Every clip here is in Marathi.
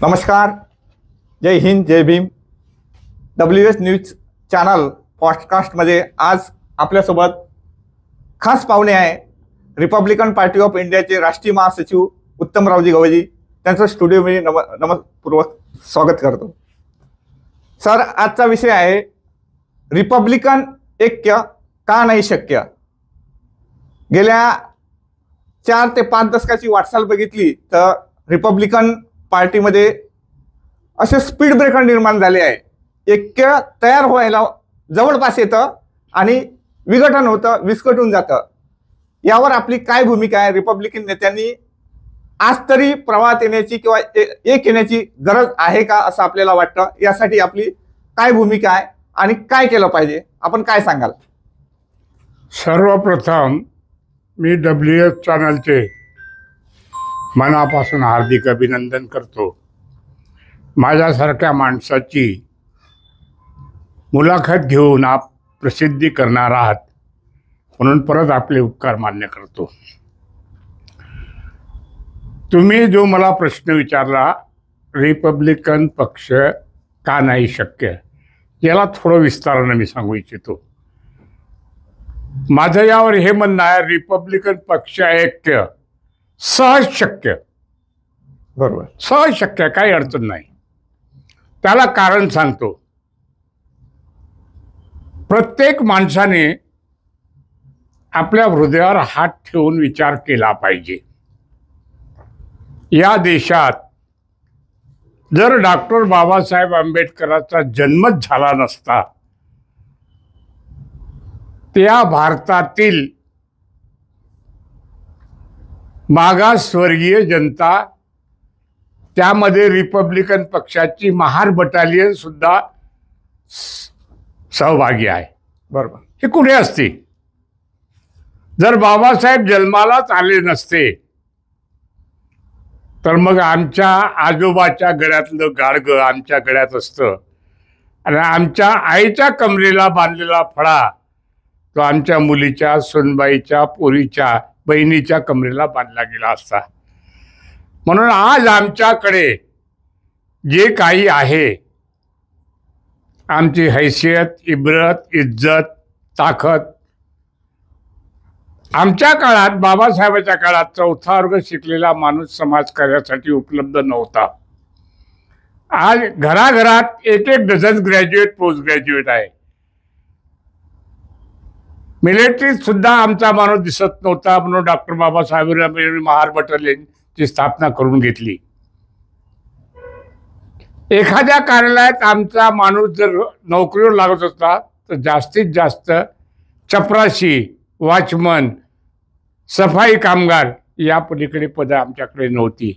नमस्कार, जय हिंद, जय भीम. WS न्यूज चॅनल पॉडकास्टमध्ये आज आपल्यासोबत खास पाहुणे आहे. रिपब्लिकन पार्टी ऑफ इंडियाचे राष्ट्रीय महासचिव उत्तमरावजी गवळी. त्यांचं स्टुडिओमध्ये नमपूर्वक स्वागत करतो. सर, आजचा विषय आहे रिपब्लिकन ऐक्य का नाही शक्य. गेल्या 4 ते 5 दशकाची वाटचाल बघितली तर रिपब्लिकन पार्टीमध्ये असे स्पीड ब्रेकर निर्माण झाले आहे. ऐक्य तयार व्हायला जवळपास येतं आणि विघटन होतं, विस्कटून जातं. यावर आपली काय भूमिका आहे? रिपब्लिकन नेत्यांनी आज तरी प्रवाहात येण्याची किंवा एक येण्याची गरज आहे का असं आपल्याला वाटतं. यासाठी आपली काय भूमिका आहे आणि काय केलं पाहिजे, आपण काय सांगाल? सर्वप्रथम मी WS चॅनलचे मनापासून हार्दिक अभिनंदन करतो. माझ्यासारख्या माणसाची मुलाखत घेऊन आप प्रसिद्धी करणार आहात म्हणून परत आपले उपकार मान्य करतो. तुम्ही जो मला प्रश्न विचारला, रिपब्लिकन पक्ष का नाही शक्य, याला थोडं विस्ताराने मी सांगू इच्छितो. माझं यावर हे म्हणणं आहे, रिपब्लिकन पक्ष ऐक्य सहज शक्य. बरोबर, सहज शक्य, काही अडचण नाही. त्याला कारण सांगतो. प्रत्येक माणसाने आपल्या हृदयावर हात ठेवून विचार केला पाहिजे. या देशात जर डॉक्टर बाबासाहेब आंबेडकरांचा जन्मच झाला नसता, त्या भारतातील मागासवर्गीय जनता, त्यामध्ये रिपब्लिकन पक्षाची महार बटालियन सुद्धा सहभागी आहे. बरोबर. हे कुठे असते? जर बाबासाहेब जन्मालाच आले नसते तर मग आमच्या आजोबाच्या गळ्यातलं गाडगं आमच्या गळ्यात असतं आणि आमच्या आईच्या कमरेला बांधलेला फळा तो आमच्या मुलीच्या, सुनबाईच्या, पोरीच्या, बहिणीच्या कमरेला बांधला गेला असता. म्हणून आज आमच्याकडे जे काही आहे, आमची हैसियत, इब्रत, इज्जत, ताकद, आमच्या काळात, बाबासाहेबांच्या काळात 4था वर्ग शिकलेला माणूस समाजकार्यासाठी उपलब्ध नव्हता. आज घराघरात 1-1 डझन ग्रॅज्युएट, पोस्ट ग्रॅज्युएट आहे. मिलिटरीत सुद्धा आमचा माणूस दिसत नव्हता म्हणून डॉक्टर बाबासाहेबांनी महार बटालियनची स्थापना करून घेतली. एखाद्या कार्यालयात आमचा माणूस जर नोकरीवर लागत होता तर जास्तीत जास्त चपराशी, वॉचमन, सफाई कामगार या पलीकडे पदं आमच्याकडे नव्हती.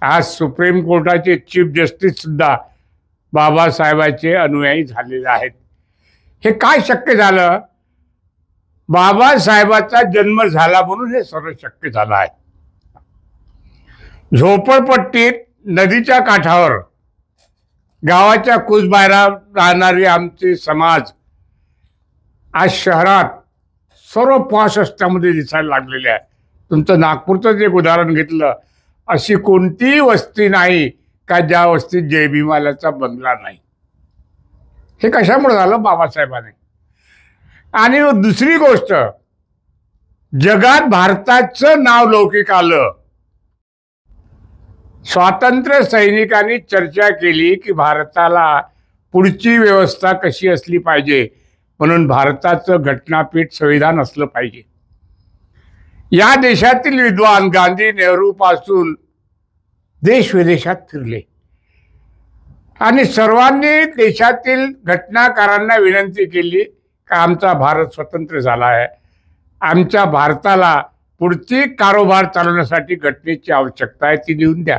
आज सुप्रीम कोर्टाचे चीफ जस्टिस सुद्धा बाबासाहेबांचे अनुयायी झालेले आहेत. हे काय शक्य झालं? बाबासाहेबांचा जन्म झाला म्हणून हे सर्व शक्य झालं आहे. झोपडपट्टीत, नदीच्या काठावर, गावाच्या कुसबाहेर राहणारे आमचे समाज आज शहरात सर्व पॉश रस्त्यामध्ये दिसायला लागलेले आहे. तुमचं नागपूरचं एक उदाहरण घेतलं, अशी कोणतीही वस्ती नाही का ज्या वस्तीत जय भीमालाचा बंगला नाही. हे कशामुळे झालं? बाबासाहेबांनी. आणि दुसरी गोष्ट, जगात भारताचं नाव लौकिक आलं. स्वातंत्र्य सैनिकांनी चर्चा केली की भारताला पुढची व्यवस्था कशी असली पाहिजे, म्हणून भारताचं घटनापीठ संविधान असलं पाहिजे. या देशातील विद्वान गांधी, नेहरू पासून देश विदेशात फिरले आणि सर्वांनी देशातील घटनाकारांना विनंती केली का आमचा भारत स्वतंत्र झाला आहे, आमच्या भारताला पुढची कारोबार चालवण्यासाठी घटनेची आवश्यकता आहे, ती लिहून द्या.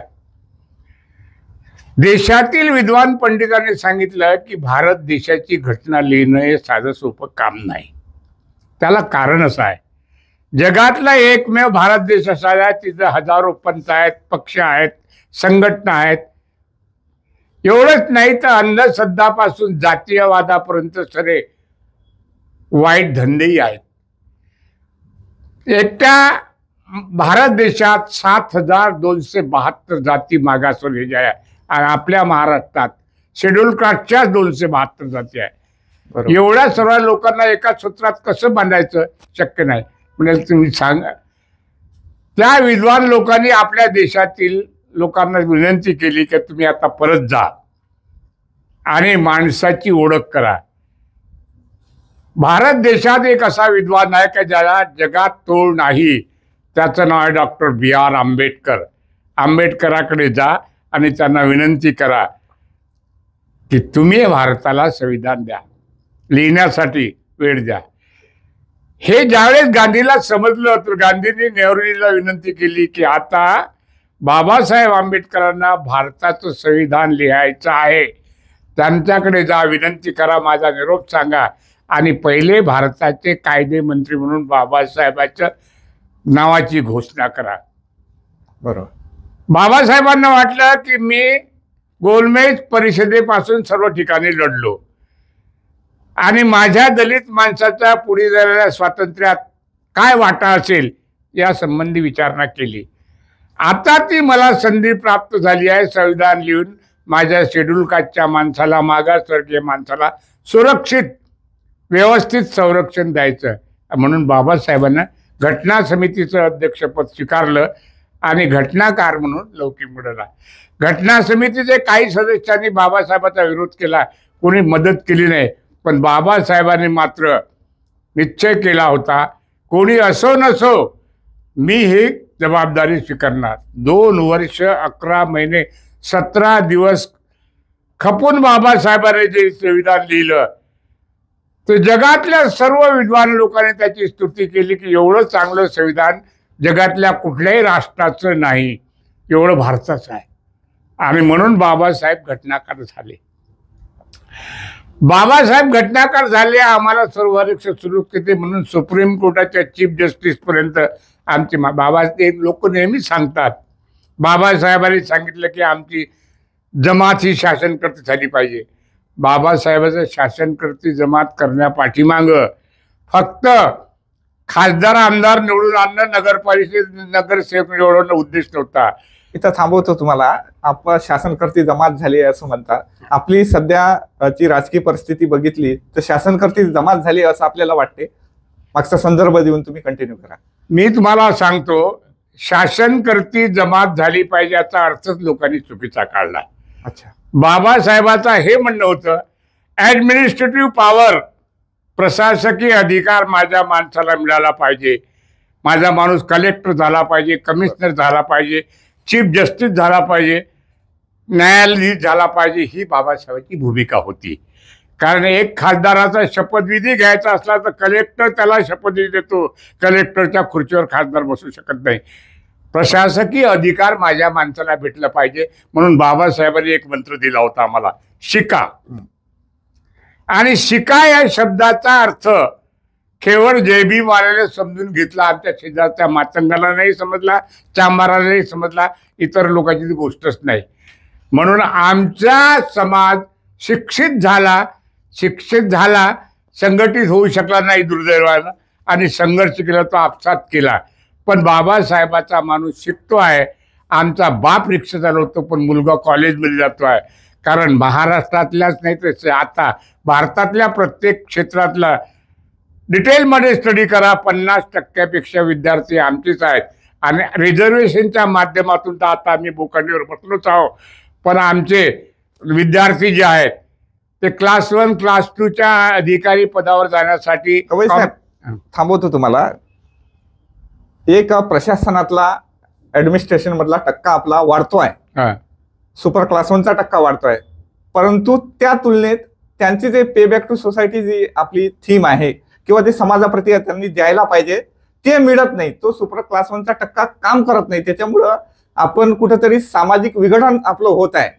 देशातील विद्वान पंडितांनी सांगितलं की भारत देशाची घटना लिहिणं हे साधं सोपं काम नाही. त्याला कारण असं आहे, जगातला एकमेव भारत देश असा आहे तिथं हजारो पंथ आहेत, पक्ष आहेत, संघटना आहेत. एवढंच नाही तर अंधश्रद्धापासून जातीयवादापर्यंत सगळे वाईट धंदेही आहेत. एकट्या भारत देशात 7,272 जाती मागासवर्गीय आहे. आणि आपल्या महाराष्ट्रात शेड्यूल कास्टच्याच 272 जाती आहे. बरोबर. एवढ्या सर्व लोकांना एका सूत्रात कसं बांधायचं शक्य नाही. म्हणजे तुम्ही सांगा, त्या विद्वान लोकांनी आपल्या देशातील लोकांना विनंती केली की तुम्ही आता परत जा आणि माणसाची ओळख करा. भारत देशात एक असा विद्वान आहे की ज्याला जगात तोड नाही, त्याचं नाव आहे डॉक्टर B.R. आंबेडकर. आंबेडकराकडे जा आणि त्यांना विनंती करा की तुम्ही भारताला संविधान द्या, लिहिण्यासाठी वेळ द्या. हे ज्यावेळेस गांधीला समजलं तर गांधींनी नेहरूजीला विनंती केली की आता बाबासाहेब आंबेडकरांना भारताचं संविधान लिहायचं आहे, त्यांच्याकडे जा, विनंती करा, माझा निरोप सांगा आणि पहिले भारताचे कायदे मंत्री म्हणून बाबासाहेबांच्या नावाची घोषणा करा. बरोबर. बाबासाहेबांना वाटलं की मी गोलमेज परिषदेपासून सर्व ठिकाणी लढलो आणि माझ्या दलित माणसाच्या पुढे झालेल्या स्वातंत्र्यात काय वाटा असेल या संबंधी विचारणा केली. आता ती मला संधी प्राप्त झाली आहे संविधान लिहून माझ्या शेड्यूल कास्टच्या माणसाला, मागासवर्गीय माणसाला सुरक्षित व्यवस्थित संरक्षण द्यायचं. म्हणून बाबासाहेबांना घटना समितीचं अध्यक्षपद स्वीकारलं आणि घटनाकार म्हणून लौकिक मिळाला. घटना समितीचे काही सदस्यांनी बाबासाहेबांचा विरोध केला, कोणी मदत केली नाही, पण बाबासाहेबांनी मात्र निश्चय केला होता कोणी असो नसो मी ही जबाबदारी स्वीकारणार. 2 वर्ष 11 महिने 17 दिवस खपून बाबासाहेबांनी जे संविधान लिहिलं तर जगातल्या सर्व विद्वान लोकांनी त्याची स्तुती केली की एवढं चांगलं संविधान जगातल्या कुठल्याही राष्ट्राचं नाही, एवढं भारताचं आहे. आणि म्हणून बाबासाहेब घटनाकार झाले. बाबासाहेब घटनाकार झाले, आम्हाला सर्वाधिक सुरू केले म्हणून सुप्रीम कोर्टाच्या चीफ जस्टिस पर्यंत आमचे बाबा ते लोक नेहमी सांगतात, बाबासाहेबांनी सांगितलं की आमची जमात ही शासनकर्ती झाली पाहिजे. बाबासाहेबांचं शासनकर्ती जमात करण्यापाठीमागं फक्त खासदार आमदार निवडून आणणं, नगरपालिकेत नगरसेवक निवडणं उद्देश नव्हता. इथं थांबवतो तुम्हाला. आपण शासनकर्ती जमात झाली आहे असं म्हणता. आपली सध्याची राजकीय परिस्थिती बघितली तर शासनकर्ती जमात झाली असं आपल्याला वाटते. मागचा संदर्भ देऊन तुम्ही कंटिन्यू करा. मी तुम्हाला सांगतो, शासनकर्ती जमात झाली पाहिजे याचा अर्थच लोकांनी चुकीचा काढला. अच्छा. बाबासाहेबांचं हे म्हणणं होतं ॲडमिनिस्ट्रेटिव्ह पॉवर, प्रशासकीय अधिकार माझ्या माणसाला मिळाला पाहिजे, माझा माणूस कलेक्टर झाला पाहिजे, कमिशनर झाला पाहिजे, चीफ जस्टिस झाला पाहिजे, न्यायाधीश झाला पाहिजे, ही बाबासाहेबांची भूमिका होती. कारण एक खासदाराचा शपथविधी घ्यायचा असला तर कलेक्टर त्याला शपथविधी देतो, कलेक्टरच्या खुर्चीवर खासदार बसू शकत नाही. प्रशासकीय अधिकार माझ्या माणसाला भेटला पाहिजे म्हणून बाबासाहेबांनी एक मंत्र दिला होता आम्हाला, शिका. आणि शिका या शब्दाचा अर्थ केवळ जयबी वाल्याने समजून घेतला, आमच्या शेजारच्या मातंगाला नाही समजला, चांबाराला नाही समजला, इतर लोकांची ती गोष्टच नाही. म्हणून आमचा समाज शिक्षित झाला, संघटित होऊ शकला नाही दुर्दैवानं, आणि संघर्ष केला तो आपसात केला. पण बाबासाहेबाचा माणूस शिकतो आहे. आमचा बाप रिक्षा चालवतो पण मुलगा कॉलेजमध्ये जातो आहे. कारण महाराष्ट्रातल्याच नाही तर आता भारतातल्या प्रत्येक क्षेत्रातला डिटेलमध्ये स्टडी करा, 50% विद्यार्थी आमचेच आहेत. आणि रिझर्वेशनच्या माध्यमातून तर आता आम्ही बोकांडीवर बसलोच आहोत, पण आमचे विद्यार्थी जे आहेत ते क्लास 1 क्लास 2च्या अधिकारी पदावर जाण्यासाठी. थांबवतो तुम्हाला. एक प्रशासनातला ऍडमिनिस्ट्रेशन मधला टक्का आपला वाढतोय, सुपर क्लास 1चा टक्का वाढतोय, परंतु त्या तुलनेत त्यांची जे पे बॅक टू सोसायटी जी आपली थीम आहे किंवा जे समाजाप्रती त्यांनी द्यायला पाहिजे ते मिळत नाही. तो सुपर क्लास 1चा टक्का काम करत नाही. त्याच्यामुळं आपण कुठेतरी सामाजिक विघटन आपलं होत आहे.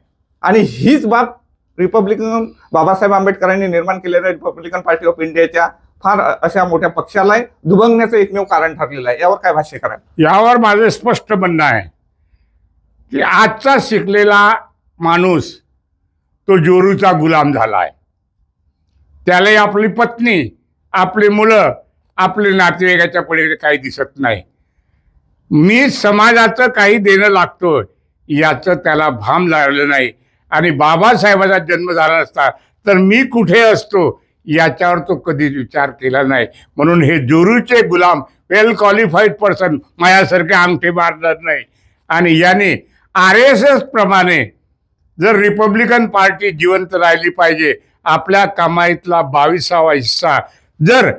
आणि हीच बाब रिपब्लिकन बाबासाहेब आंबेडकरांनी निर्माण केलेल्या रिपब्लिकन पार्टी ऑफ इंडियाच्या फार अशा मोठ्या पक्षाला दुभंगण्याचं एकमेव कारण ठरलेलं आहे. यावर काय भाष्य कराल? यावर माझं स्पष्ट म्हणणं आहे की आजचा शिकलेला माणूस तो जोरूचा गुलाम झाला आहे. त्याला आपली पत्नी, आपली मुलं, आपले नातेवाईकाच्या पलीकडे काही दिसत नाही. मी समाजाचं काही देणं लागतो याचं त्याला भान लागलं नाही. आणि बाबासाहेबांचा जन्म झाला असता तर मी कुठे असतो याच्यावर तो कधीच विचार केला नाही. म्हणून हे जोरूचे गुलाम, वेल क्वालिफाईड पर्सन माझ्यासारखे अंगठे मारणार नाही. आणि याने RSS प्रमाणे जर रिपब्लिकन पार्टी जिवंत राहिली पाहिजे, आपल्या कमाईतला 22वा हिस्सा जर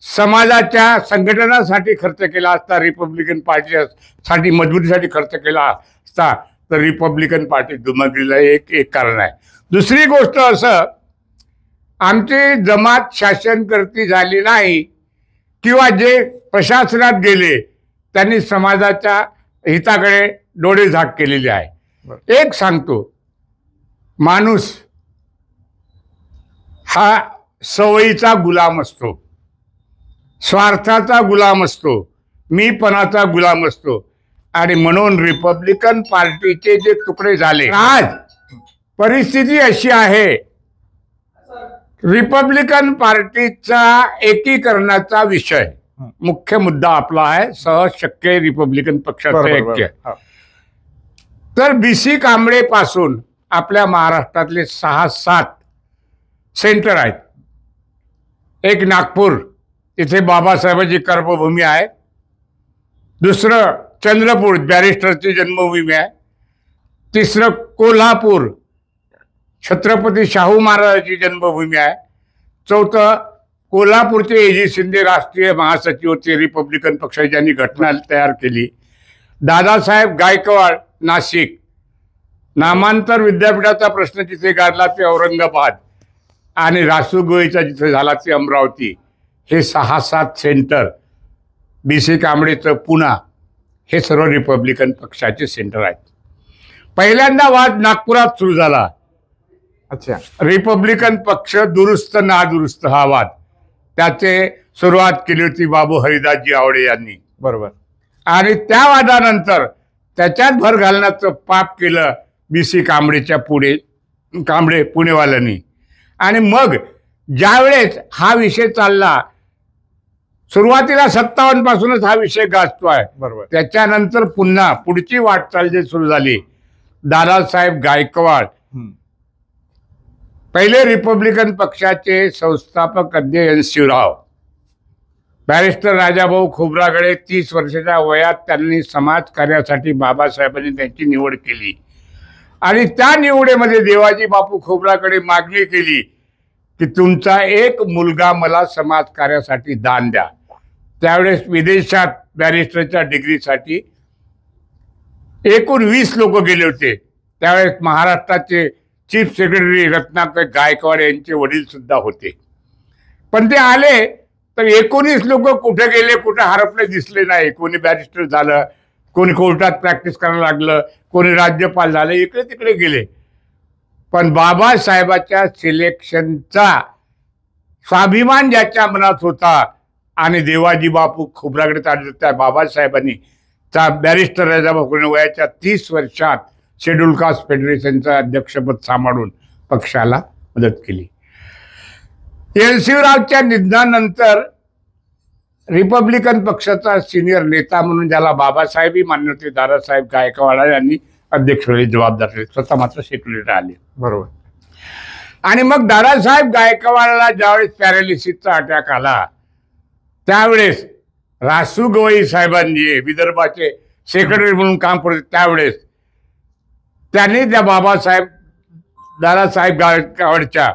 समाजाच्या संघटनासाठी खर्च केला असता, रिपब्लिकन पार्टीसाठी मजबूतीसाठी खर्च केला असता, तर रिपब्लिकन पार्टी दुमगलीला एक कारण आहे. दुसरी गोष्ट असं, आमची जमात शासनकर्ती झाली नाही किंवा जे प्रशासनात गेले त्यांनी समाजाच्या हिताकडे डोळेझाक केलेली आहे. एक सांगतो, माणूस हा सवयीचा गुलाम असतो, स्वार्थाचा गुलाम असतो, मीपणाचा गुलाम असतो. आणि म्हणून रिपब्लिकन पार्टीचे जे तुकडे झाले, आज परिस्थिती अशी आहे, रिपब्लिकन पार्टीचा एकीकरणाचा विषय मुख्य मुद्दा आपला आहे, सहज शक्य रिपब्लिकन पक्षाचं ऐक्य. तर BC कांबळे पासून आपल्या महाराष्ट्रातले 6-7 सेंटर आहेत. एक नागपूर, तिथे बाबासाहेबांची कर्मभूमी आहे. दुसरं चंद्रपूर, बॅरिस्टरची जन्मभूमी आहे. तिसरं कोल्हापूर, छत्रपती शाहू महाराजांची जन्मभूमी आहे. चौथं कोल्हापूरचे AG शिंदे राष्ट्रीय महासचिव होते रिपब्लिकन पक्षाची, ज्यांनी घटना तयार केली. दादासाहेब गायकवाड नाशिक, नामांतर विद्यापीठाचा प्रश्न जिथे गाजला ते औरंगाबाद, आणि रासू गोळीचा जिथे झाला ते अमरावती. हे 6-7 सेंटर, BC कांबळेचं पुणा, हे सर्व रिपब्लिकन पक्षाचे सेंटर आहेत. पहिल्यांदा वाद नागपुरात सुरू झाला. अच्छा. रिपब्लिकन पक्ष दुरुस्त नादुरुस्त हा वाद, त्याचे सुरुवात केली होती बाबू हरिदासजी आवडे यांनी. बरोबर. आणि त्या वादानंतर त्याच्यात भर घालण्याचं पाप केलं BC कांबळेच्या कांबळे पुणेवाल्यांनी. आणि मग ज्यावेळेस हा विषय चालला, सुरुवातीला 57 पासूनच हा विषय गाजतोय. बरोबर. त्याच्यानंतर पुन्हा पुढची वाटचाल जे सुरू झाली, दादासाहेब गायकवाड पहिले रिपब्लिकन पक्षाचे संस्थापक अध्यक्ष शिवराव, बॅरिस्टर राजाभाऊ खोब्रागडे 30 वर्षाच्या वयात त्यांनी समाज कार्यासाठी बाबासाहेबांनी त्यांची निवड केली. आणि त्या निवडीमध्ये देवाजी बापू खोब्रागडे मागणी केली की तुमचा एक मुलगा मला समाज कार्यासाठी दान द्या. त्यावेळेस विदेशात बॅरिस्टरच्या डिग्रीसाठी एकूण 20 लोक गेले होते. त्यावेळेस महाराष्ट्राचे चीफ सेक्रेटरी रत्नाकर गायकवाड यांचे वडील सुद्धा होते. पण ते आले तर 19 लोक कुठे गेले, कुठे हरपले दिसले नाही. कोणी बॅरिस्टर झालं, कोणी कोर्टात प्रॅक्टिस करायला लागलं, कोणी राज्यपाल झालं, इकडे तिकडे गेले. पण बाबासाहेबाच्या सिलेक्शनचा स्वाभिमान ज्याच्या मनात होता आणि देवाजी बापू खोब्रागडे त्या बाबासाहेबांनी त्या बॅरिस्टर राजाभाऊ वयाच्या 30 वर्षात शेड्यूल कास्ट फेडरेशनचं अध्यक्षपद सांभाळून पक्षाला मदत केली. शिवरावच्या निधनानंतर रिपब्लिकन पक्षाचा सिनियर नेता म्हणून ज्याला बाबासाहेबही मान्य होते, दादासाहेब गायकवाड यांनी अध्यक्षपदी जबाबदारी, स्वतः मात्र सेक्रेटरी आले. बरोबर. आणि मग दादासाहेब गायकवाडला ज्यावेळेस पॅरालिसिसचा अटॅक आला, त्यावेळेस रासू गवई साहेबांनी विदर्भाचे सेक्रेटरी म्हणून काम करत, त्यावेळेस त्यांनी त्या दादासाहेब गायकवाडच्या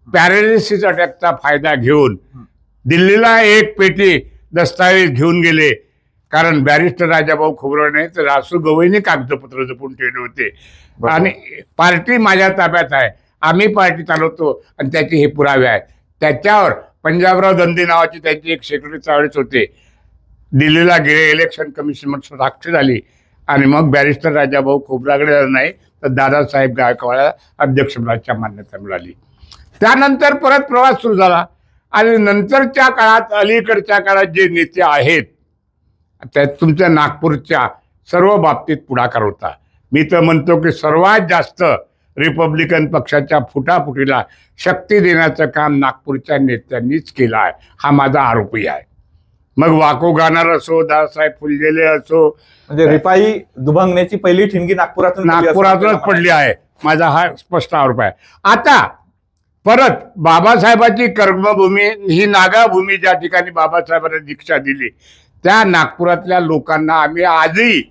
पॅरालिसिस अटॅकचा फायदा घेऊन दिल्लीला एक पेटी दस्तावेज घेऊन गेले. कारण बॅरिस्टर राजाभाऊ खोब्रागडे तर रासू गवईने कागदपत्र जपून ठेवले होते. आणि पार्टी माझ्या ताब्यात आहे, आम्ही पार्टी चालवतो आणि त्याचे हे पुरावे आहेत. त्याच्यावर पंजाबराव दंदी नावाचे त्यांचे एक सेक्रेटरी त्यावेळेस होते, दिल्लीला गेले, इलेक्शन कमिशन साक्ष झाली. आणि मग बॅरिस्टर राजाभाऊ खोब्रागडे नाही तर दादासाहेब गायकवाडला अध्यक्षपदाच्या मान्यता मिळाली. त्यानंतर परत प्रवास सुरू झाला. आणि नंतरच्या काळात, अलीकडच्या काळात जे नेते आहेत, त्यात तुमच्या नागपूरच्या सर्व बाबतीत पुढाकार होता. मी तर म्हणतो की सर्वात जास्त रिपब्लिकन पक्षाच्या फुटाफुटीला शक्ती देण्याचं काम नागपूरच्या नेत्यांनीच केलं आहे, हा माझा आरोपही आहे. मग वाको गाणार असो, दादासाहेब फुलझेले असो, म्हणजे रिपाई दुभंगण्याची पहिली ठिणगी नागपुरातूनच पडली आहे, माझा हा स्पष्ट आरोप आहे. आता परत बाबासाहेबांची कर्मभूमी ही नागाभूमी, ज्या ठिकाणी बाबासाहेबांना दीक्षा दिली, त्या नागपुरातल्या लोकांना आम्ही आजही,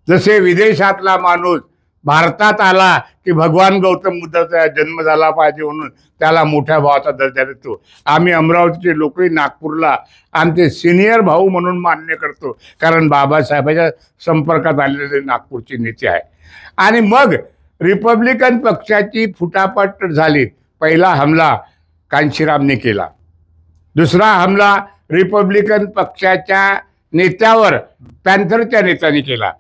जसे विदेशातला माणूस भारतात आला की भगवान गौतम बुद्धाचा जन्म झाला पाहिजे म्हणून त्याला मोठ्या भावाचा दर्जा देतो, आम्ही अमरावतीचे लोकही नागपूरला आमचे सिनियर भाऊ म्हणून मान्य करतो, कारण बाबासाहेबांच्या संपर्कात आलेले नागपूरचे नेते आहे. आणि मग रिपब्लिकन पक्षाची फुटाफट झाली. पहिला हमला कांशीरामने केला, दुसरा हमला रिपब्लिकन पक्षाच्या नेत्यावर पॅन्थरच्या नेत्याने केला,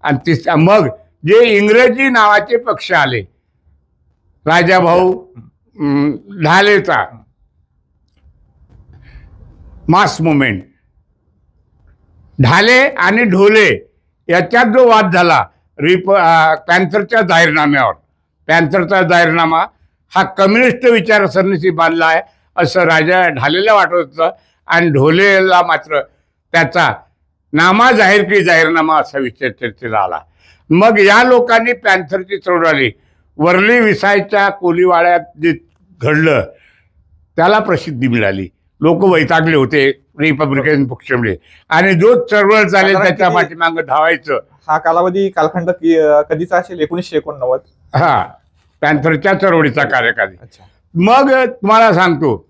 आणि तिसरा मग जे इंग्रजी नावाचे पक्ष आले, राजाभाऊ ढालेचा मास मुवमेंट, ढाले आणि ढोले याच्यात जो वाद झाला पॅन्थरच्या जाहीरनाम्यावर, पॅन्थरचा जाहीरनामा हा कम्युनिस्ट विचारसरणीशी बांधला आहे असं राजा ढालेला वाटत होतं, आणि ढोलेला मात्र त्याचा नामा जाहीर की जाहीरनामा असा विचार चर्चेला आला. मग या लोकांनी पॅन्थरची चळवळ आली. वर्ली विसायच्या कोलीवाड्यात जे घडलं त्याला प्रसिद्धी मिळाली, लोक वैतागले होते रिपब्लिकन पक्षामुळे, आणि जो चळवळ चालेल त्याच्या पाठीमागं धावायचं. हा कालखंड कधीचा असेल? 1989. हा, पॅन्थरच्या चळवळीचा कार्यकाळ. मग तुम्हाला सांगतो,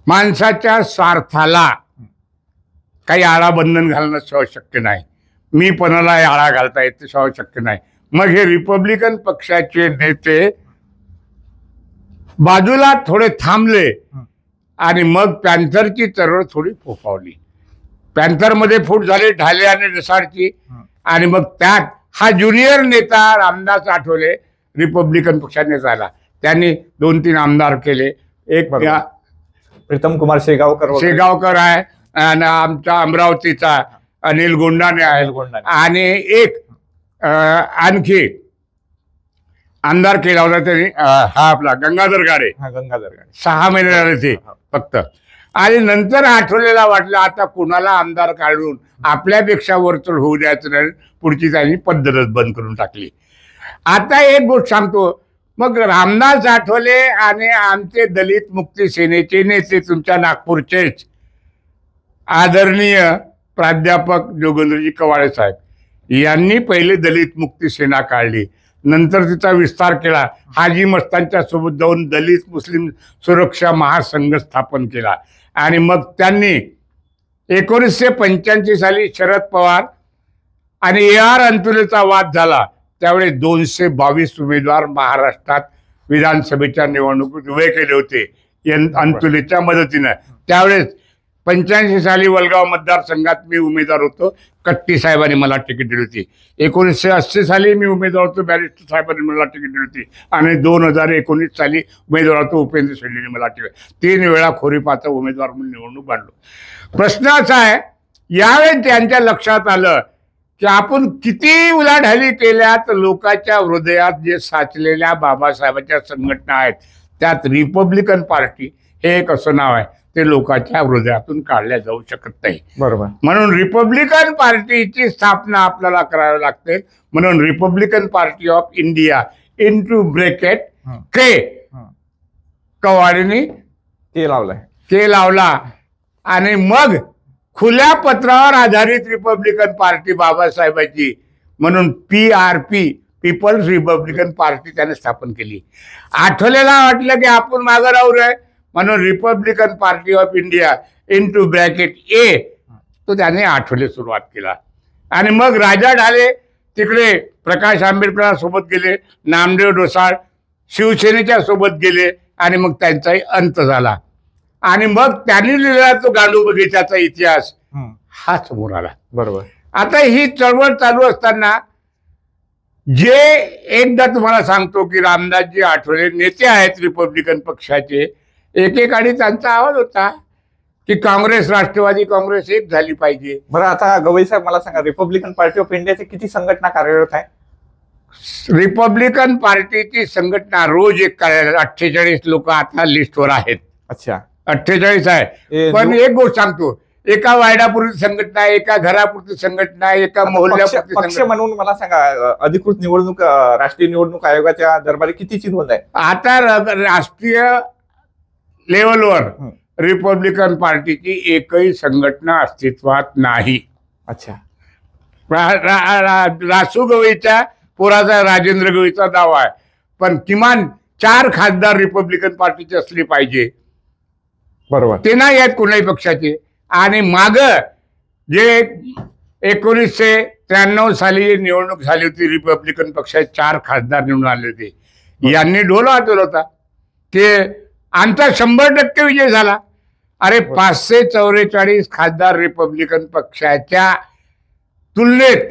माणसाच्या स्वार्थाला काही आळाबंधन घालणं सहज शक्य नाही, मी पणाला आळा घालता येते सहज शक्य नाही. मग हे रिपब्लिकन पक्षाचे नेते बाजूला थोडे थांबले, आणि मग पॅन्थरची चळवळ थोडी फोफावली. पॅन्थरमध्ये फूट झाली ढाले आणि रिसार्डची, आणि मग त्यात हा ज्युनियर नेता रामदास आठवले रिपब्लिकन पक्षाने झाला. त्यांनी 2-3 आमदार केले. एक प्रीतम कुमार शेगावकर आहे, आणि आमचा अमरावतीचा अनिल गोंडाने आहे, आणि एक आणखी आमदार केला होता त्यांनी, हा आपला गंगाधर गाडे. 6 महिने झाले ते फक्त. आणि नंतर आठवलेला वाटलं आता कुणाला आमदार काढून आपल्यापेक्षा वरचढ होऊ द्यायचं नाही, पुढची त्यांनी पद्धतच बंद करून टाकली. आता एक गोष्ट सांगतो, मग रामदास आठवले आणि आमचे दलित मुक्ती सेनेचे नेते, तुमच्या नागपूरचेच आदरणीय प्राध्यापक जोगेंद्रजी कवाळे साहेब, यांनी पहिले दलित मुक्ती सेना काढली, नंतर तिचा विस्तार केला. हाजी मस्तानच्या सोबत जाऊन दलित मुस्लिम सुरक्षा महासंघ स्थापन केला. आणि मग त्यांनी 1985 साली शरद पवार आणि AR अंतुलेचा वाद झाला, त्यावेळी 222 उमेदवार महाराष्ट्रात विधानसभेच्या निवडणुकीत उभे केले होते अंतुलेच्या मदतीनं. त्यावेळेस 85 साली वलगाव मतदारसंघात मी उमेदवार होतो, कट्टी साहेबांनी मला तिकीट दिली होती. 1980 साली मी उमेदवार होतो, बॅरिस्टर साहेबांनी मला तिकीट दिली होती, आणि 2019 साली उमेदवार होतो, उपेंद्र शेट्टीने मला तिकीट. 3 वेळा खोरीपाचा उमेदवार म्हणून निवडणूक मांडलो. प्रश्न असा आहे, यावेळी त्यांच्या लक्षात आलं की आपण किती उलाढाली केल्या तर लोकांच्या हृदयात जे साचलेल्या बाबासाहेबांच्या संघटना आहेत, त्यात रिपब्लिकन पार्टी हे एक असं नाव आहे, ते लोकांच्या हृदयातून काढल्या जाऊ शकत नाही. बरोबर. म्हणून रिपब्लिकन पार्टीची स्थापना आपल्याला करावी लागते. म्हणून Republican Party of India into bracket K कवाडेने के लावला, आणि मग खुल्या पत्रावर आधारित रिपब्लिकन पार्टी बाबासाहेबांची म्हणून PRP पीपल्स रिपब्लिकन पार्टी त्याने स्थापन केली. आठवलेला वाटलं की आपण मागं राहू रे, म्हणून Republican Party of India into bracket A तो त्याने आठवले सुरुवात केला. आणि मग राजा ढाले तिकडे प्रकाश आंबेडकरांसोबत गेले, नामदेव ढोसाळ शिवसेनेच्या सोबत गेले, आणि मग त्यांचाही अंत झाला. आणि मग त्यांनी लिहिलेला तो गांडू बगीचाचा इतिहास हा समोर आला. बरोबर. आता ही चळवळ चालू असताना जे एकदा तुम्हाला सांगतो की रामदासजी आठवले नेते आहेत रिपब्लिकन पक्षाचे, एकेकाळी त्यांचा आवाज होता की काँग्रेस राष्ट्रवादी काँग्रेस एक झाली पाहिजे. बरं, आता गवई साहेब मला सांगा, रिपब्लिकन पार्टी ऑफ इंडियाचे किती संघटना कार्यरत आहे? रिपब्लिकन पार्टीची संघटना रोज एक कार्यालय, 48 लोक आता लिस्टवर आहेत. अच्छा. 48 आहे. हे पण एक गोष्ट सांगतो, एका वायडापुरती संघटना आहे, एका घरापुरती संघटना आहे, एका मोहल्ल्यापुरती पक्ष संघटना. म्हणून मला सांगा, अधिकृत निवडणूक राष्ट्रीय निवडणूक आयोगाच्या दरबारी कितीची नोंद आहे? आता राष्ट्रीय लेवलवर रिपब्लिकन पार्टीची एकही संघटना अस्तित्वात नाही. अच्छा. रासू गवईच्या पोराचा राजेंद्र गवईचा दावा आहे, पण किमान 4 खासदार रिपब्लिकन पार्टीचे असले पाहिजे. बरोबर. ते नाही आहेत कोणत्याही पक्षाचे. आणि माग जे 1993 साली निवडणूक झाली होती, रिपब्लिकन पक्षाचे 4 खासदार निवडून आले होते. यांनी ढोल वाजवला होता की आमचा 100% विजय झाला. अरे 544 खासदार रिपब्लिकन पक्षाच्या तुलनेत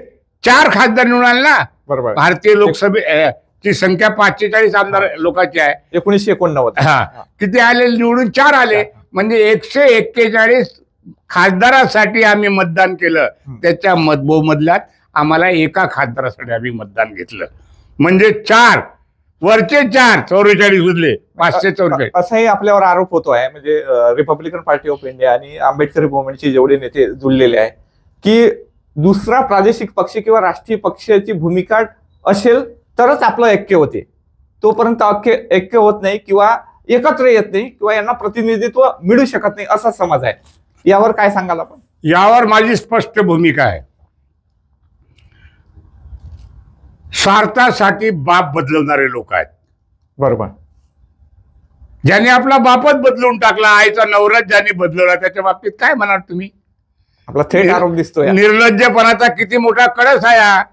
4 खासदार निवडून आले ना. बरोबर. भारतीय लोकसभेची संख्या 540 आमदार लोकांची आहे. 1989. हा, किती आले निवडून? 4 आले. म्हणजे 141 खासदारासाठी आम्ही मतदान केलं. त्याच्या मतबोमधल्यात आम्हाला एका खासदारासाठी आम्ही मतदान घेतलं. म्हणजे 4 वरचे 4 44 उरले 544. असाही आपल्यावर आरोप होतोय, म्हणजे रिपब्लिकन पार्टी ऑफ इंडिया आणि आंबेडकरी मुवमेंटचे जेवढे नेते जुळलेले आहे की दुसरा प्रादेशिक पक्ष किंवा राष्ट्रीय पक्षाची भूमिका असेल तरच आपलं ऐक्य होते, तोपर्यंत ऐक्य होत नाही किंवा एकत्र येत नाही किंवा यांना प्रतिनिधित्व मिळू शकत नाही, असा समज आहे. यावर काय सांगाल आपण? यावर माझी स्पष्ट भूमिका आहे. स्वार्थासाठी बाप बदलवणारे लोक आहेत. बरोबर. ज्याने आपला बापच बदलून टाकला, आईचा नवराच ज्याने बदलवला, त्याच्या बाबतीत काय म्हणाल तुम्ही? आपला थेट आरोप दिसतोय. निर्लज्जपणाचा किती मोठा कळस आहे हा.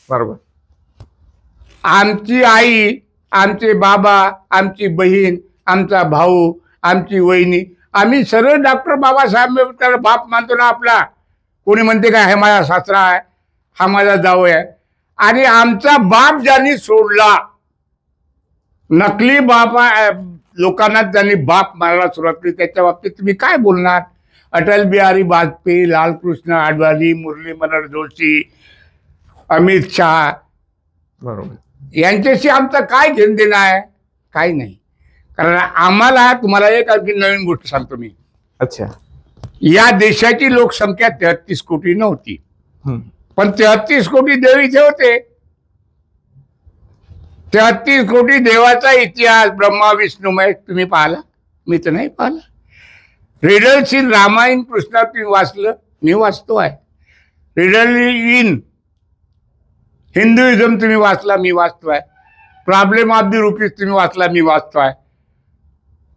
बरोबर. आमची आई, आमचे बाबा, आमची बहीण, आमचा भाऊ, आमची वहिनी, आम्ही सर्व डॉक्टर बाबासाहेब आंबेडकर बाप मानतो ना आपला. कोणी म्हणते का हे माझा सासरा आहे, हा माझा जावं आहे. आणि आमचा बाप ज्यांनी सोडला, नकली बापा लोकांना त्यांनी बाप मारायला सुरुवात केली, त्याच्या बाबतीत तुम्ही काय बोलणार? अटल बिहारी वाजपेयी, लालकृष्ण अडवाणी, मुरली मनोहर जोशी, अमित शहा, बरोबर, यांच्याशी आमचं काय घेणं देणं आहे? काही नाही. कारण आम्हाला, तुम्हाला एक आणखी नवीन गोष्ट सांगतो मी. अच्छा. या देशाची लोकसंख्या 33 कोटी नव्हती, पण 33 कोटी देव इथे होते. 33 कोटी देवाचा इतिहास ब्रह्मा विष्णुमय तुम्ही पाहिला? मी तर नाही पाहिला. रिडल्स इन रामायण कृष्णा तुम्ही वाचलं? मी वाचतो आहे. रिडल इन हिंदुइझम तुम्ही वाचला? मी वाचतो आहे. प्रॉब्लेम ऑफ द रुपीज तुम्ही वाचला? मी वाचतो आहे.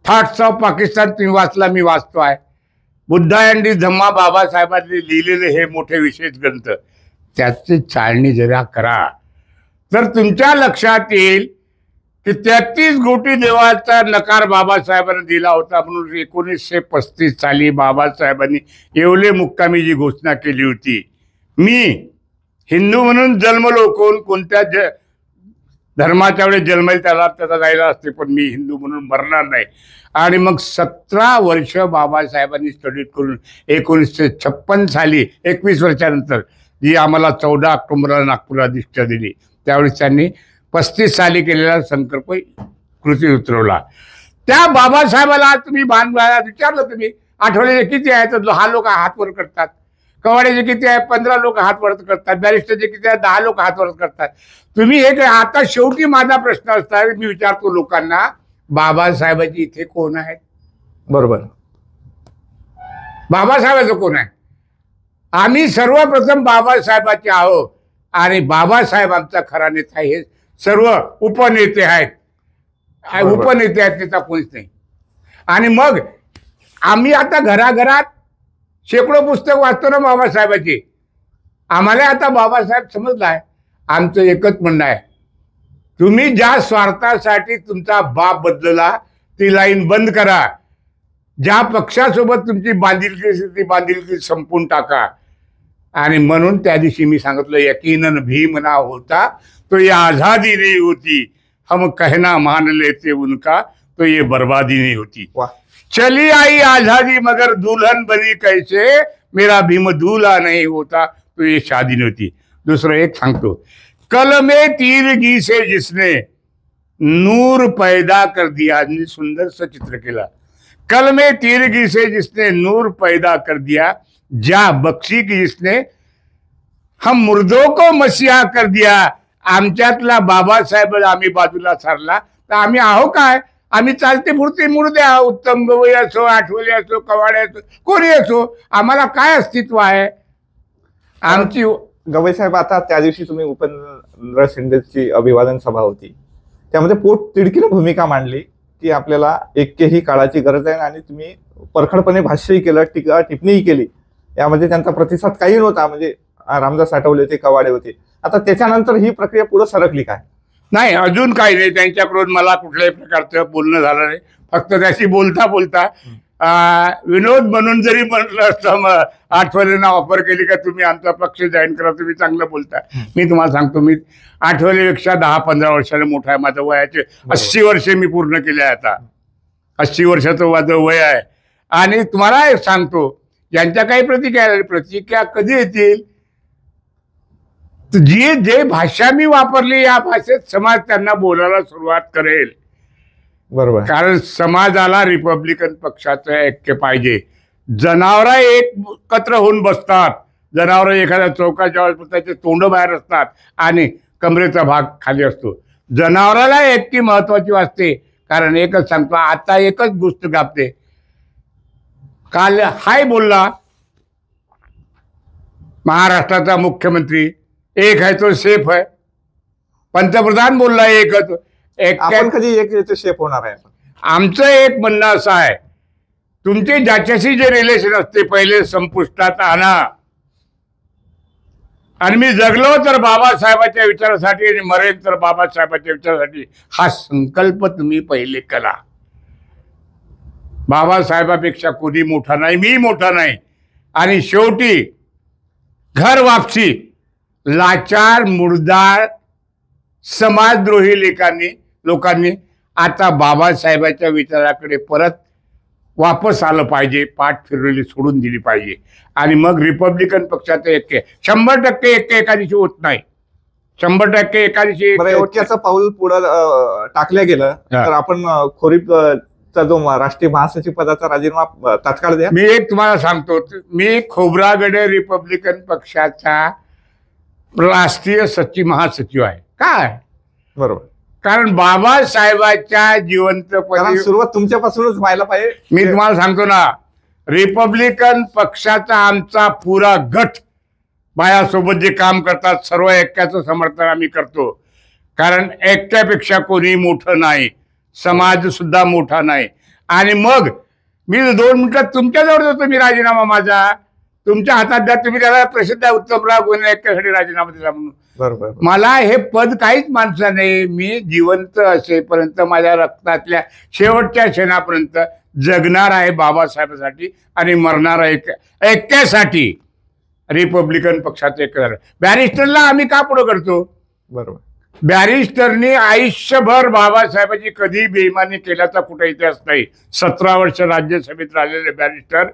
थॉट्स ऑफ पाकिस्तान तुम्ही वाचला? मी वाचतो आहे. बुद्धा अँड धम्मा बाबासाहेबांनी लिहिलेले हे मोठे विशेष ग्रंथ, त्याची चाळणी जरा करा तर तुमच्या लक्षात येईल की 33 कोटी देवाचा नकार बाबासाहेबांनी दिला होता. म्हणून 1935 साली बाबासाहेबांनी येवले मुक्कामी जी घोषणा केली होती, मी हिंदू म्हणून जन्मलो, कोणत्या धर्माच्या वेळेस जन्मेल त्याला त्याचा जायला असते, पण मी हिंदू म्हणून मरणार नाही. आणि मग 17 वर्ष बाबासाहेबांनी स्टडी करून 1956 साली 21 वर्षानंतर जी आम्हाला 14 ऑक्टोबरला नागपूरला दीक्षा दिली, त्यावेळेस त्यांनी 35 साली केलेला संकल्प कृती उतरवला. त्या बाबासाहेबाला आज तुम्ही विचारलं, तुम्ही आठवड्याचे किती आहेत? 10 लोक हात वर करतात. कवाड्याचे किती आहे? 15 लोक हात वर करतात. बॅरिस्टरचे किती आहे? 10 लोक हात वर करतात. तुम्ही हे काय? आता शेवटी माझा प्रश्न असता, मी विचारतो लोकांना, बाबासाहेबांची इथे कोण आहेत? बरोबर. बाबासाहेबाचं कोण आहे? आम्ही सर्वप्रथम बाबासाहेबाचे आहोत. आणि बाबासाहेब आमचा खरा नेता आहे. हे सर्व उपनेते आहेत. उपनेते आहेत, नेता कोणीच नाही. आणि मग आम्ही आता घराघरात शेकडो पुस्तक वाचतो ना बाबासाहेबाची. आम्हाला आता बाबासाहेब समजलाय. आमचं एकच म्हणणं आहे, तुम्ही ज्या स्वार्थासाठी तुमचा बाप बदलला ती लाईन बंद करा. ज्या पक्षासोबत तुमची बांधिलकी असेल ती बांधिलकी संपून टाका. आणि म्हणून त्या दिवशी मी सांगितलं, यकीनन भीम ना होता तो ये आझादी नहीं होती, हम कहना मान लेते उनका तो ये बर्बादी नहीं होती. चली आई आजादी मगर दुल्हन बनी कैसे, मेरा भीम दूल्हा नहीं होता तो ये शादी नहीं होती. दुसरं एक सांगतो, कल में तीरगी से जिसने नूर पैदा कर दिया. सुंदर चित्र केलं. कल में तीरगी से जिसने नूर पैदा कर दिया, जा बख्शी की जिसने हम मुर्दों को मसीहा कर दिया. आमच्यातला बाबासाहेब आम्ही बाजूला सारला तर आम्ही आहो काय? आम्ही चालते पुरते मुर्दे आहो. उत्तम गवई असो, आठवले असो, कवाडे असो, कोणी असो, आम्हाला काय अस्तित्व आहे? आमची गवई साहेब, आता त्या दिवशी तुम्ही उपेंद्र शिंदेची अभिवादन सभा होती, त्यामध्ये पोट तिडकीनं भूमिका मांडली की आपल्याला ऐक्य ही काळाची गरज आहे, आणि तुम्ही परखडपणे भाष्यही केलं, टीका टिप्पणीही केली. यामध्ये त्यांचा प्रतिसाद काही नव्हता, म्हणजे रामदास आठवले होते, कवाडे होते. आता त्याच्यानंतर ही प्रक्रिया पुढे सरकली काय? नाही, अजून काही नाही. त्यांच्याकडून मला कुठल्याही प्रकारचं बोलणं झालं नाही. फक्त त्याशी बोलता बोलता विनोद म्हणून जरी म्हटलं असतं, मग आठवलेंना ऑफर केली का तुम्ही आमचा पक्ष जॉईन करा, तुम्ही चांगलं बोलता. मी तुम्हाला सांगतो, मी आठवलेपेक्षा 10-15 वर्षाने मोठा आहे. माझं वयाचे 80 वर्षे मी पूर्ण केले आहे. आता 80 वर्षाचं माझं वय आहे. आणि तुम्हाला एक सांगतो, यांच्या काही प्रतिक्रिया कधी येतील? जी जे भाषा मी वापरली, या भाषेत समाज त्यांना बोलायला सुरुवात करेल. बरोबर. कारण समाजाला रिपब्लिकन पक्षाचं ऐक्य पाहिजे. जनावरं एकत्र होऊन बसतात. जनावरं एखाद्या चौकाच्या त्याचे तोंड बाहेर असतात आणि कमरेचा भाग खाली असतो. जनावराला ऐक्य महत्वाची वाटते. कारण एकच सांगतो, आता एकच गोष्ट गापते. काल हाय बोलला महाराष्ट्राचा मुख्यमंत्री, एक है तो सेफ है. पंतप्रधान बोलला एकच. आपण कधी एक शेप होणार आहे? आमचं एक म्हणणं असं आहे, तुमचे ज्याच्याशी जे रिलेशन असते पहिले संपुष्टात आणा. आणि मी जगलो तर बाबासाहेबाच्या विचारासाठी आणि मरेन तर बाबासाहेबाच्या विचारासाठी, हा संकल्प तुम्ही पहिले करा. बाबासाहेबापेक्षा कोणी मोठा नाही, मी मोठा नाही. आणि शेवटी घर वापसी लाचार, मुर्दार, समाजद्रोही लोकांनी आता बाबासाहेबाच्या विचाराकडे परत वापस आलं पाहिजे. पाठ फिरवली सोडून दिली पाहिजे. आणि मग रिपब्लिकन पक्षाचं ऐक्य 100% ऐक्य एका दिवशी होत नाही. 100% एका दिवशी ऐक्याचं पाऊल पुढे टाकलं गेलं तर आपण खोरीपचा जो राष्ट्रीय महासचिव पदाचा राजीनामा तात्काळ द्या. मी एक तुम्हाला सांगतो, मी खोब्रागडे रिपब्लिकन पक्षाचा राष्ट्रीय महासचिव आहे. काय? बरोबर. कारण बाबासाहेबाच्या जिवंतपणी सुरुवात तुमच्यापासूनच व्हायला पाहिजे. मी तुम्हाला सांगतो ना, रिपब्लिकन पक्षाचा आमचा पुरा गट माझ्यासोबत जे काम करतात, सर्व ऐक्याचं समर्थन आम्ही करतो. कारण ऐक्यापेक्षा कोणी मोठं नाही, समाज सुद्धा मोठा नाही. आणि मग मी 2 मिनिटात तुमच्याजवळ होतो, मी राजीनामा माझा तुमच्या हातात द्या, तुम्ही त्याला प्रसिद्ध उत्तमराव गोंधळे ऐक्यासाठी राजीनामा दिला म्हणून. बरोबर. मला हे पद काहीच माणसं नाही. मी जिवंत असेपर्यंत, माझ्या रक्तातल्या शेवटच्या क्षणापर्यंत जगणार आहे बाबासाहेबांसाठी आणि मरणार आहे ऐक्यासाठी. रिपब्लिकन पक्षाचे बॅरिस्टरला आम्ही का पुढे करतो? बरोबर. बॅरिस्टरनी आयुष्यभर बाबासाहेबांची कधी बेईमानी केल्याचा कुठे इतिहास नाही. 17 वर्ष राज्यसभेत राहिलेले बॅरिस्टर,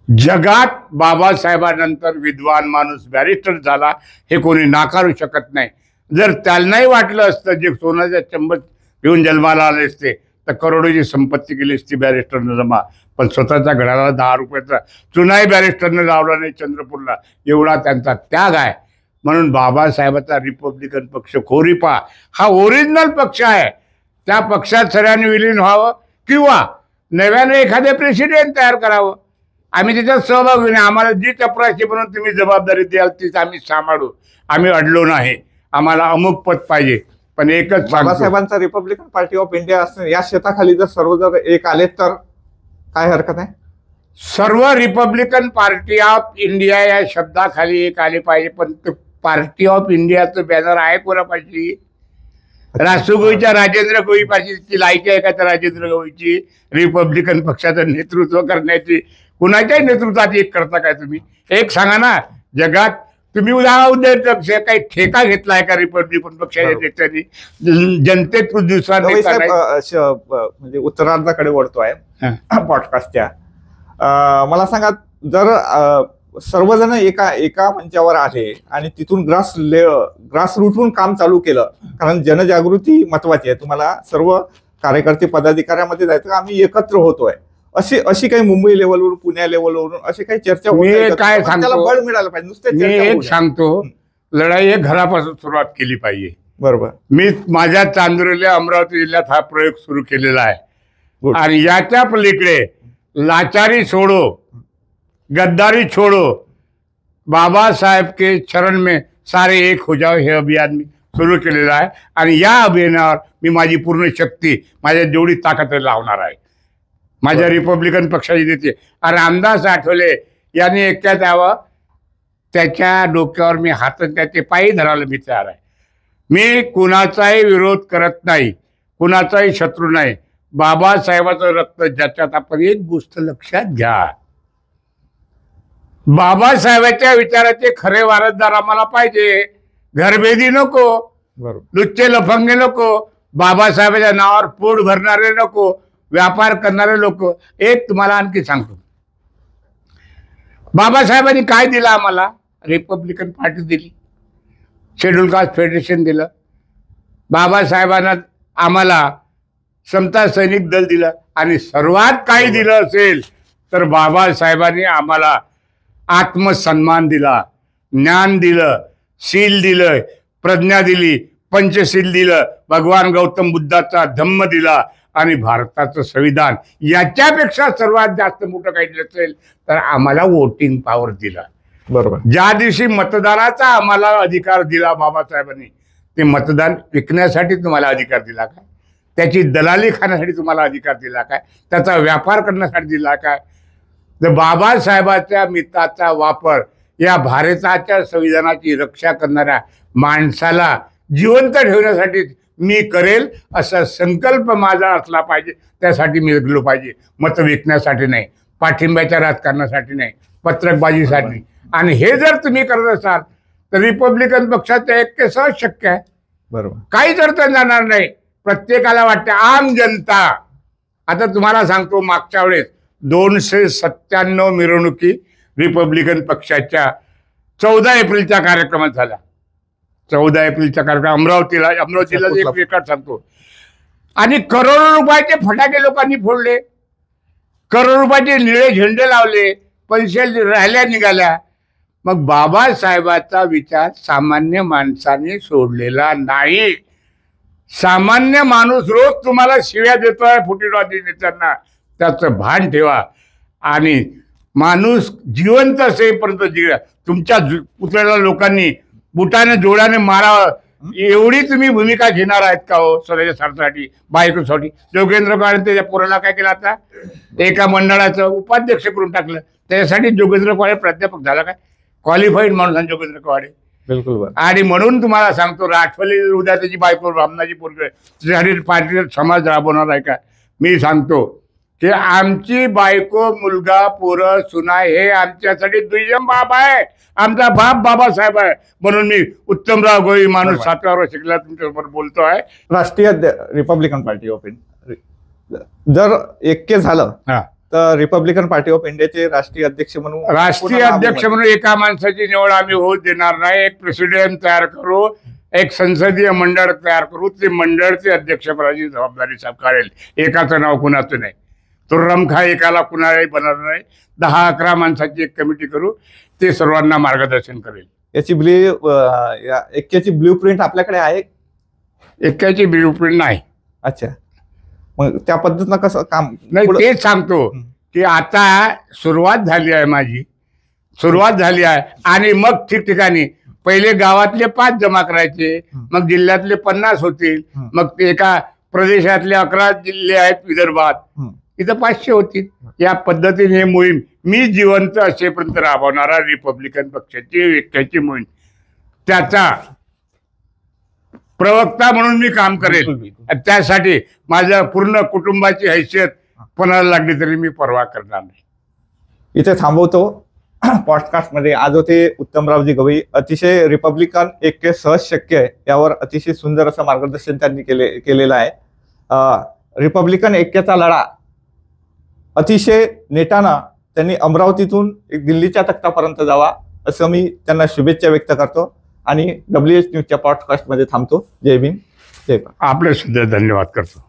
जगात बाबासाहेबांनंतर विद्वान माणूस बॅरिस्टर झाला हे कोणी नाकारू शकत नाही. जर त्यांनाही वाटलं असतं जे सोन्याच्या चंबत घेऊन जन्माला आले असते तर करोडोची संपत्ती केली असती बॅरिस्टरनं जमा. पण स्वतःच्या घराला 10 रुपयाचा चुनाही बॅरिस्टरनं लावला नाही चंद्रपूरला. एवढा त्यांचा त्याग आहे. म्हणून बाबासाहेबांचा रिपब्लिकन पक्ष खोरीपा हा ओरिजिनल पक्ष आहे. त्या पक्षात सगळ्यांनी विलीन व्हावं किंवा नव्याने एखादे प्रेसिडेंट तयार करावं. आम्ही त्याच्यात सहभाग घेऊ. आम्हाला जी चपराशी म्हणून तुम्ही जबाबदारी द्याल तीच आम्ही सांभाळू. आम्ही अडलो नाही. आम्हाला अमुक पद पाहिजे. पण एकच बाबासाहेबांचा रिपब्लिकन पार्टी ऑफ इंडिया असं या शेताखाली जर एक आले तर काय हरकत आहे? सर्व रिपब्लिकन पार्टी ऑफ इंडिया या शब्दाखाली एक आले पाहिजे. पण पार्टी ऑफ इंडियाचं बॅनर आहे कोणापाशी? रासुगोईच्या राजेंद्र गोई पाहिजे. ती लायकी आहे का त्या राजेंद्र गोईची रिपब्लिकन पक्षाचं नेतृत्व करण्याची? कुणाच्याही नेतृत्वात एक करता काय तुम्ही? एक सांगा ना, जगात तुम्ही उद्या काही ठेका घेतलाय का रिपब्लिकन पक्षाच्या नेत्यांनी? जनतेत दुसरा नेता नाही. म्हणजे उत्तरार्धाकडे वळतोय पॉडकास्टच्या. मला सांगा, जर सर्वजण एका मंचावर आले आणि तिथून ग्रास रूटहून काम चालू केलं, कारण जनजागृती महत्वाची आहे. तुम्हाला सर्व कार्यकर्ते पदाधिकाऱ्यामध्ये जायचं, आम्ही एकत्र होतोय, अशी काही मुंबई लेवलवरून, पुण्या लेवलवरून अशी काही चर्चा होत मी आहे का? काय पण त्याला सांगतो, बळ मिळालं पाहिजे, नुसते मी चर्चा होऊ एक नये. सांगतो, लढाई हे घरापासून सुरुवात केली पाहिजे. बरोबर. मी माझ्या चांदुर्ली अमरावती जिल्ह्यात हा प्रयोग सुरू केलेला आहे. Good. आणि याच्या पलीकडे लाचारी छोडो, गद्दारी छोडो, बाबा साहेब के चरण में सारे एक हो जाओ, हे अभियान मी सुरू केलेलं आहे. आणि या अभियानावर मी माझी पूर्ण शक्ती, माझ्या जेवढी ताकद लावणार आहे, माझ्या रिपब्लिकन पक्षाची देते. आणि रामदास आठवले यांनी एकट्यात यावं, त्याच्या डोक्यावर मी हात त्याचे पायी धरायला मी तयार आहे. मी कुणाचाही विरोध करत नाही, कुणाचाही शत्रू नाही. बाबासाहेबाचं रक्त ज्याच्यात, आपण एक गोष्ट लक्षात घ्या, बाबासाहेबांच्या विचाराचे खरे वारसदार आम्हाला पाहिजे. घरभेदी नको, बरोबर. लुच्चे लफंगे नको, बाबासाहेबांच्या नावावर पोट भरणारे नको, व्यापार करणारे लोक. एक तुम्हाला आणखी सांगतो, बाबासाहेबांनी काय दिलं आम्हाला? रिपब्लिकन पार्टी दिली, शेड्यूल कास्ट फेडरेशन दिलं, बाबासाहेबांना आम्हाला समता सैनिक दल दिलं. आणि सर्वात काही दिलं असेल तर बाबासाहेबांनी आम्हाला आत्मसन्मान दिला, ज्ञान दिलं, शील दिलं, प्रज्ञा दिली, पंचशील दिलं, भगवान गौतम बुद्धाचा धम्म दिला आणि भारताचं संविधान. याच्यापेक्षा सर्वात जास्त मोठं काही दिलं असेल तर आम्हाला वोटिंग पॉवर दिला. बरोबर. ज्या दिवशी मतदानाचा आम्हाला अधिकार दिला बाबासाहेबांनी, ते मतदान विकण्यासाठी तुम्हाला अधिकार दिला काय? त्याची दलाली खाण्यासाठी तुम्हाला अधिकार दिला काय? त्याचा व्यापार करण्यासाठी दिला काय? तर बाबासाहेबांच्या मिताचा वापर या भारताच्या संविधानाची रक्षा करणाऱ्या माणसाला जिवंत ठेवण्यासाठी मी करेल, असा संकल्प माझा असला पाहिजे. त्यासाठी मी जगलो पाहिजे, मत विकण्यासाठी नाही, पाठिंब्याच्या राजकारणासाठी नाही, पत्रकबाजीसाठी नाही. आणि हे जर तुम्ही करत असाल तर रिपब्लिकन पक्षाचं ऐक्य सहज शक्य आहे. बरोबर. काहीच अडचण जाणार नाही. प्रत्येकाला वाटतं आम जनता. आता तुम्हाला सांगतो, मागच्या वेळेस 297 मिरवणुकी रिपब्लिकन पक्षाच्या 14 एप्रिलच्या कार्यक्रमात झाल्या. 14 एप्रिलच्या कार्यक्रम अमरावतीला एक रेकॉर्ड सांगतो. आणि करोडो रुपयाचे फटाके लोकांनी फोडले, करोडो रुपयाचे निळे झेंडे लावले, पैसे रॅल्या निघाल्या. मग बाबासाहेबांचा विचार सामान्य माणसाने सोडलेला नाही. सामान्य माणूस रोज तुम्हाला शिव्या देतोय फुटीरवादी नेत्यांना, त्याचं भान ठेवा. आणि माणूस जिवंत असेपर्यंत तुमच्या पुतळ्याला लोकांनी बुटाने जोड्याने मारावं, एवढी तुम्ही भूमिका घेणार आहेत का हो स्वतःच्या स्वार्थासाठी, बायकोसाठी? जोगेंद्र काळे त्याच्या पोराला काय केलं? आता एका मंडळाचं उपाध्यक्ष करून टाकलं. त्याच्यासाठी जोगेंद्र काळे प्राध्यापक झाला काय? क्वालिफाईड माणूस आहे जोगेंद्र काळे. बिलकुल. आणि म्हणून तुम्हाला सांगतो, राठवली उद्या त्याची बायको रामनाची पोरग त्यासाठी पार्टी समाज राबवणार आहे का? मी सांगतो की आमची बायको, मुलगा, पोरं, सुना हे आमच्यासाठी दुय्यम बाब आहे. आमचा बाप बाबासाहेब आहे. म्हणून मी उत्तमराव गोळी, माणूस 7व्या वर्ष शिकला, तुमच्याबरोबर बोलतो आहे. राष्ट्रीय रिपब्लिकन पार्टी ऑफ इंडिया जर ऐक्य झालं तर रिपब्लिकन पार्टी ऑफ इंडियाचे राष्ट्रीय अध्यक्ष म्हणून एका माणसाची निवड आम्ही होऊ देणार नाही. एक प्रेसिडेंट तयार करू, एक संसदीय मंडळ तयार करू, ते मंडळचे अध्यक्षपदाची जबाबदारी काढेल. एकाचं नाव कुणाचं नाही. तो रमखा एकाला कुणालाही बनणार नाही. 10-11 माणसाची एक कमिटी करू, ते सर्वांना मार्गदर्शन करेल. ऐक्याची ब्ल्यू प्रिंट आपल्याकडे आहे? ऐक्याची ब्ल्यू प्रिंट नाही. अच्छा, मग त्या पद्धतीनं कसं काम? नाही, तेच सांगतो की आता सुरुवात झाली आहे, माझी सुरुवात झाली आहे. आणि मग ठिकठिकाणी पहिले गावातले 5 जमा करायचे, मग जिल्ह्यातले 50 होतील, मग ते एका प्रदेशातले 11 जिल्हे आहेत विदर्भात, इथं 500 होतील. या पद्धतीने ही मोहीम मी जिवंत असेपर्यंत राबवणारा रिपब्लिकन पक्षाची ऐक्याची मोहीम, त्याचा प्रवक्ता म्हणून मी काम करेल. त्यासाठी माझ्या पूर्ण कुटुंबाची हैसियत कोणाला लागली तरी मी पर्वा करणार नाही. इथे थांबवतो. पॉडकास्टमध्ये आज होते उत्तमरावजी गवई. अतिशय रिपब्लिकन ऐक्य सहज शक्य आहे यावर अतिशय सुंदर असं मार्गदर्शन त्यांनी केलेलं आहे. रिपब्लिकन ऐक्याचा लढा अतिशय नेटानं त्यांनी अमरावतीतून दिल्लीच्या तख्तापर्यंत जावा असं मी त्यांना शुभेच्छा व्यक्त करतो. आणि WH न्यूजच्या पॉडकास्टमध्ये थांबतो. जय भीम, जय भारत. आपले सुद्धा धन्यवाद करतो.